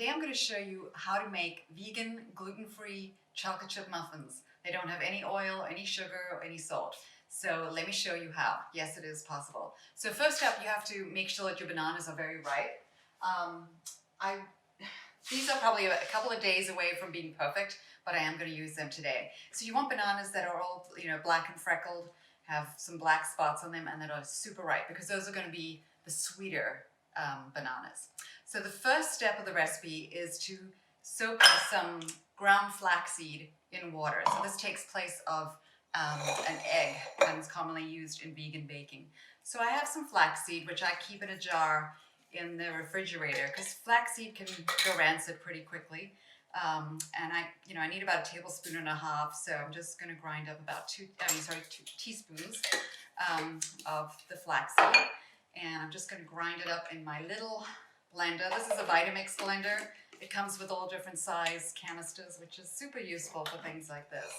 Today I'm going to show you how to make vegan, gluten-free chocolate chip muffins. They don't have any oil, any sugar, or any salt. So let me show you how. Yes, it is possible. So first up, you have to make sure that your bananas are very ripe. These are probably a couple of days away from being perfect, but I am going to use them today. So you want bananas that are all, black and freckled, have some black spots on them, and that are super ripe, because those are going to be the sweeter bananas. So the first step of the recipe is to soak some ground flaxseed in water. So this takes place of an egg that is commonly used in vegan baking. So I have some flaxseed, which I keep in a jar in the refrigerator, because flaxseed can go rancid pretty quickly. And I need about 1.5 tablespoons. So I'm just going to grind up about 2 teaspoons of the flaxseed. And I'm just going to grind it up in my little blender. This is a Vitamix blender. It comes with all different size canisters, which is super useful for things like this.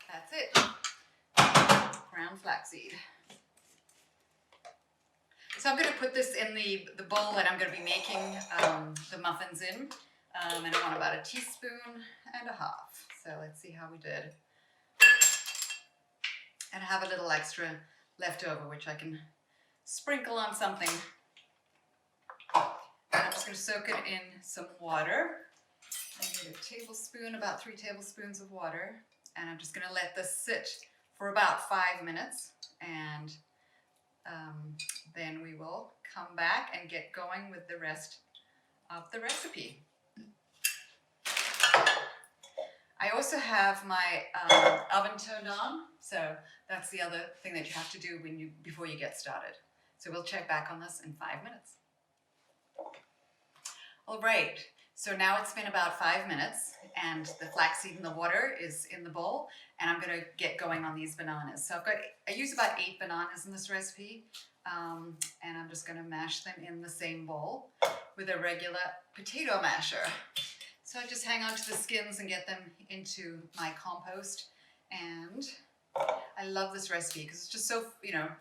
That's it. Ground flaxseed. So I'm going to put this in the bowl that I'm going to be making the muffins in. And I want about 1.5 teaspoons. So let's see how we did. And I have a little extra left over, which I can sprinkle on something. And I'm just going to soak it in some water. I need 1 tablespoon, about 3 tablespoons of water. And I'm just going to let this sit for about 5 minutes. And then we will come back and get going with the rest of the recipe. I also have my oven turned on, so that's the other thing that you have to do before you get started. So we'll check back on this in 5 minutes. All right, so now it's been about 5 minutes, and the flaxseed in the water is in the bowl, and I'm going to get going on these bananas. So I use about 8 bananas in this recipe, and I'm just going to mash them in the same bowl with a regular potato masher. So I just hang on to the skins and get them into my compost. And I love this recipe because it's just so,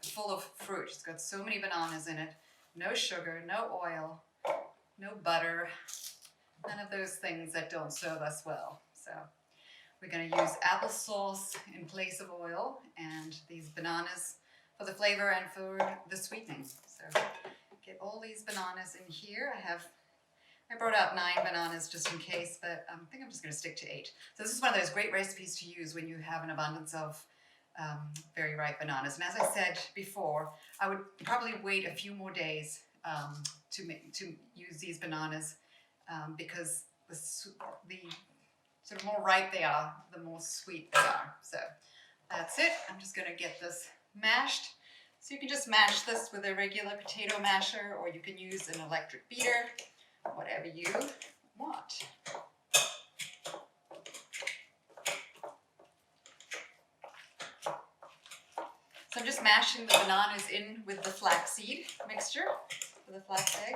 full of fruit. It's got so many bananas in it. No sugar, no oil, no butter, none of those things that don't serve us well. So we're going to use applesauce in place of oil, and these bananas for the flavor and for the sweetening. So get all these bananas in here. I brought out 9 bananas just in case, but I think I'm just going to stick to 8. So this is one of those great recipes to use when you have an abundance of very ripe bananas. And as I said before, I would probably wait a few more days to use these bananas because the sort of more ripe they are, the more sweet they are. So that's it. I'm just going to get this mashed. So you can just mash this with a regular potato masher, or you can use an electric beater. Whatever you want. So I'm just mashing the bananas in with the flaxseed mixture, with the flax egg.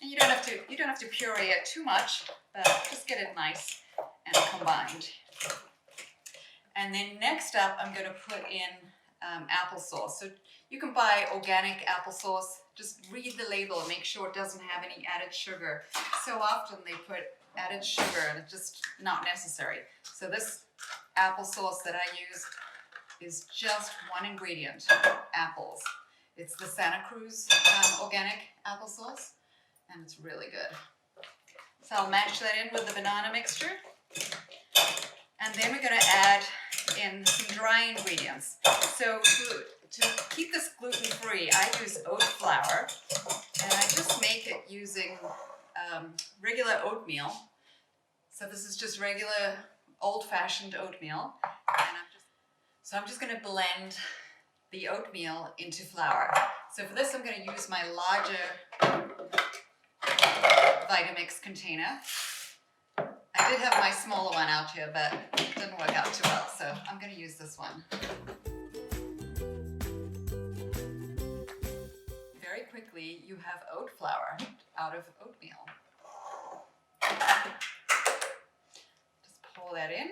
And you don't have to puree it too much, but just get it nice and combined. And then next up, I'm going to put in applesauce. So you can buy organic applesauce. Just read the label and make sure it doesn't have any added sugar. So often they put added sugar and it's just not necessary. So this applesauce that I use is just one ingredient, apples. It's the Santa Cruz organic applesauce, and it's really good. So I'll mash that in with the banana mixture. And then we're going to add in some dry ingredients. So to keep this gluten-free, I use oat flour, and I just make it using regular oatmeal. So this is just regular old-fashioned oatmeal. And I'm just going to blend the oatmeal into flour. So for this, I'm going to use my larger Vitamix container. I did have my smaller one out here, but it didn't work out too well, so I'm going to use this one. Very quickly, you have oat flour out of oatmeal. Just pour that in.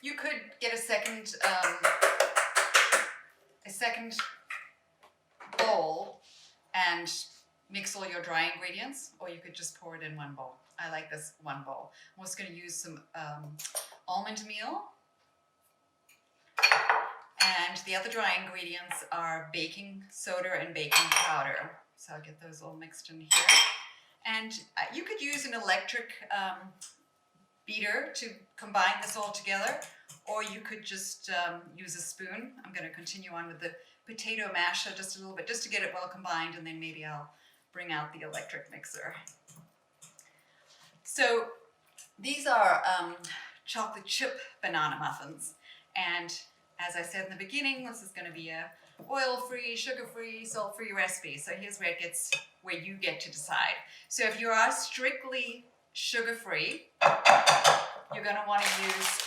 You could get a second second bowl and mix all your dry ingredients, or you could just pour it in one bowl. I like this one bowl. I'm also going to use some almond meal. And the other dry ingredients are baking soda and baking powder. So I'll get those all mixed in here. And you could use an electric beater to combine this all together, or you could just use a spoon. I'm going to continue on with the potato masher just a little bit, just to get it well combined, and then maybe I'll bring out the electric mixer. So these are chocolate chip banana muffins, and as I said in the beginning, this is going to be a oil-free, sugar-free, salt-free recipe. So here's where you get to decide. So if you are strictly sugar-free, you're going to want to use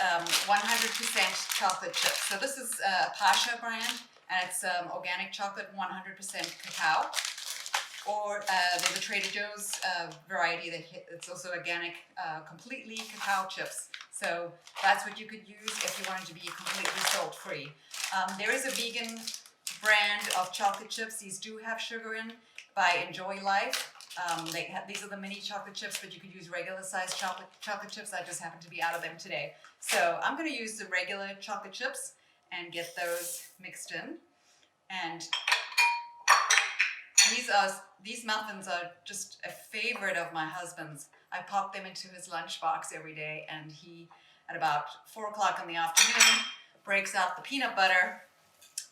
100% chocolate chips. So this is Pasha brand, and it's organic chocolate, 100% cacao. Or there's a Trader Joe's variety that's also organic, completely cacao chips. So that's what you could use if you wanted to be completely salt-free. There is a vegan brand of chocolate chips. These do have sugar in, by Enjoy Life. These are the mini chocolate chips, but you could use regular sized chocolate chips. I just happen to be out of them today. So I'm going to use the regular chocolate chips and get those mixed in. And these muffins are just a favorite of my husband's. I pop them into his lunchbox every day, and he, at about 4 o'clock in the afternoon, breaks out the peanut butter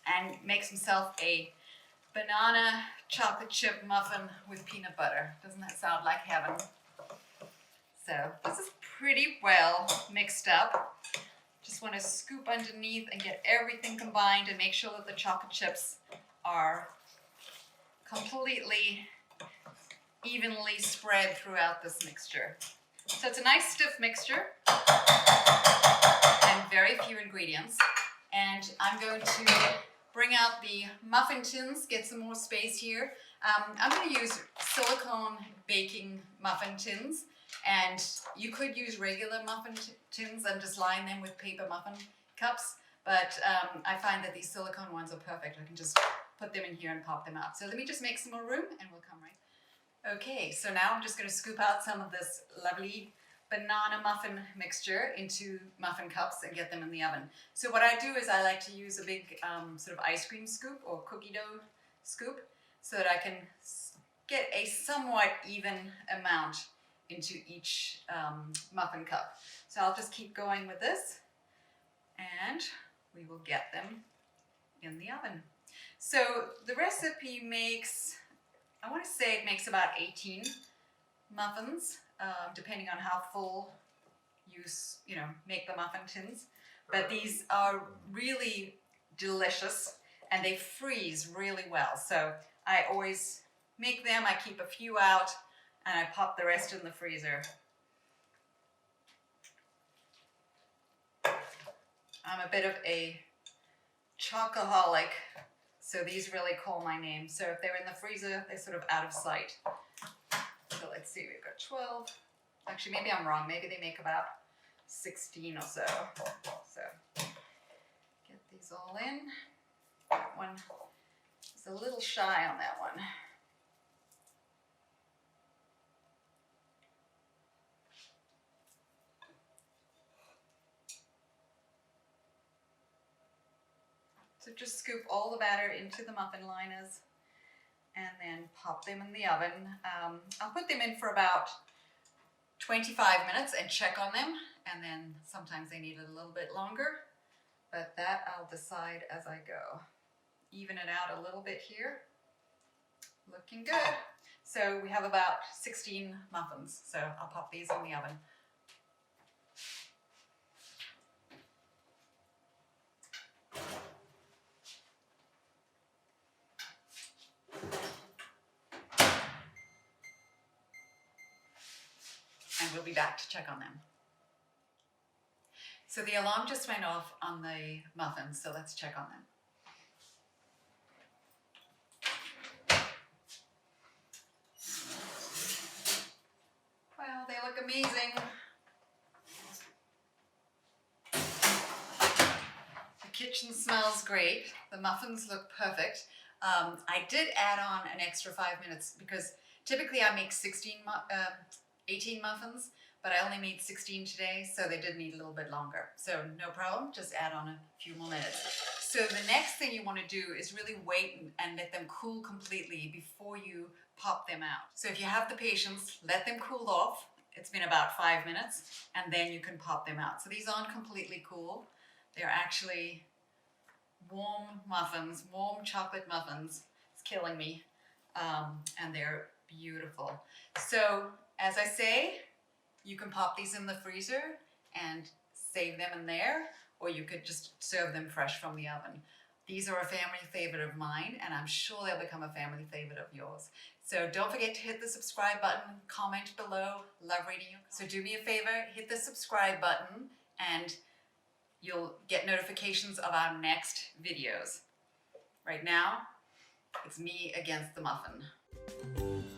and makes himself a banana chocolate chip muffin with peanut butter. Doesn't that sound like heaven? So this is pretty well mixed up. Just want to scoop underneath and get everything combined and make sure that the chocolate chips are completely evenly spread throughout this mixture. So it's a nice stiff mixture and very few ingredients. And I'm going to bring out the muffin tins, get some more space here. I'm going to use silicone baking muffin tins, and you could use regular muffin tins and just line them with paper muffin cups, but I find that these silicone ones are perfect. I can just put them in here and pop them out. So let me just make some more room and we'll come right. Okay, so now I'm just going to scoop out some of this lovely banana muffin mixture into muffin cups and get them in the oven. So what I do is I like to use a big sort of ice cream scoop or cookie dough scoop so that I can get a somewhat even amount into each muffin cup. So I'll just keep going with this and we will get them in the oven. So the recipe makes, I want to say it makes about 18 muffins, depending on how full you make the muffin tins. But these are really delicious and they freeze really well. So I always make them, I keep a few out, and I pop the rest in the freezer. I'm a bit of a chocoholic, so these really call my name. So if they're in the freezer, they're sort of out of sight. So let's see, we've got 12. Actually, maybe I'm wrong. Maybe they make about 16 or so. So get these all in. That one is a little shy on that one. So just scoop all the batter into the muffin liners and then pop them in the oven. I'll put them in for about 25 minutes and check on them, and then sometimes they need it a little bit longer, but that I'll decide as I go. Even it out a little bit here. Looking good. So we have about 16 muffins, so I'll pop these in the oven. And we'll be back to check on them. So the alarm just went off on the muffins, so let's check on them. Well, they look amazing. The kitchen smells great. The muffins look perfect. I did add on an extra 5 minutes because typically I make 18 muffins, but I only made 16 today, so they did need a little bit longer. So no problem, just add on a few more minutes. So the next thing you want to do is really wait and let them cool completely before you pop them out. So if you have the patience, let them cool off. It's been about 5 minutes, and then you can pop them out. So these aren't completely cool. They're actually warm muffins, warm chocolate muffins. It's killing me. And they're beautiful. So as I say, you can pop these in the freezer and save them in there, or you could just serve them fresh from the oven. These are a family favorite of mine, and I'm sure they'll become a family favorite of yours. So don't forget to hit the subscribe button, comment below, love reading you. So do me a favor, hit the subscribe button, and you'll get notifications of our next videos. Right now, it's me against the muffin.